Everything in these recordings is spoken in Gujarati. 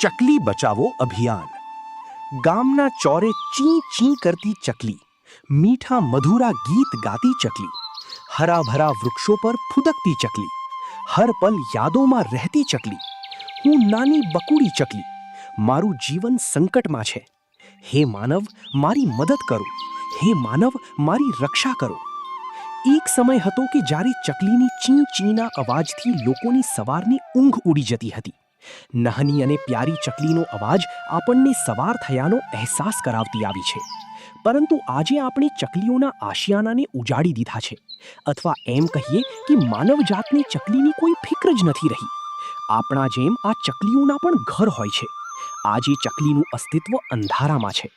ચકલી બચાવો અભિયાન. ગામના ચોરે ચી ચી કરતી ચકલી, મીઠા મધુરા ગીત ગાતી ચકલી, હરાભરા વૃક્ષો પર ફૂદકતી ચકલી, હર પલ યાદોમાં રહેતી ચકલી. હું નાની બકુડી ચકલી, મારું જીવન સંકટમાં છે. હે માનવ, મારી મદદ કરો. હે માનવ, મારી રક્ષા કરો. એક સમય હતો કે જ્યારે ચકલીની ચી ચીના અવાજથી લોકોની સવારની ઊંઘ ઉડી જતી હતી. નાની અને પ્યારી ચકલીનો અવાજ આપણને સવાર થયાનો અહેસાસ કરાવતી આવી છે. પરંતુ આજે આપણે ચકલીઓના આશિયાનાને ઉજાડી દીધા છે. અથવા એમ કહીએ કે માનવજાતને ચકલીની કોઈ ફિક્ર જ નથી રહી. આપણા જેમ આ ચકલીઓના પણ ઘર હોય છે. આજે ચકલીનું અસ્તિત્વ અંધારામાં છે.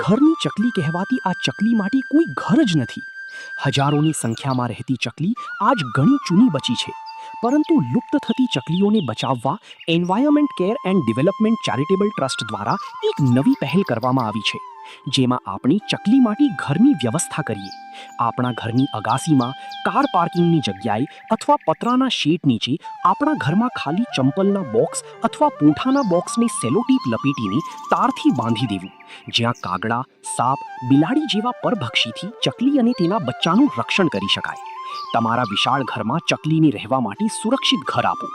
ઘરની ચકલી કહેવાતી આ ચકલી માટે કોઈ ઘર જ નથી. હજારોની સંખ્યામાં રહેતી ચકલી આજ ઘણી ચૂની બચી છે. પરંતુ લુપ્ત થતી ચકલીઓને બચાવવા environment care and development charitable trust દ્વારા એક નવી પહેલ કરવામાં આવી છે, જેમાં આપણે ચકલી માટે ઘરની વ્યવસ્થા કરીએ. આપણા ઘરની અગાસીમાં, કાર પાર્કિંગની જગ્યાએ અથવા પતરાના શેડ નીચે આપણા ઘરમાં ખાલી ચંપલના બોક્સ અથવા પૂંઠાના બોક્સને સેલોટીપ લપેટીને તારથી બાંધી દેવું, જ્યાં કાગડા, સાપ, બિલાડી જેવા પરભક્ષીથી ચકલી અને તેના બચ્ચાનું રક્ષણ કરી શકાય. તમારા વિશાળ ઘરમાં ચકલીને રહેવા માટે સુરક્ષિત ઘર આપો.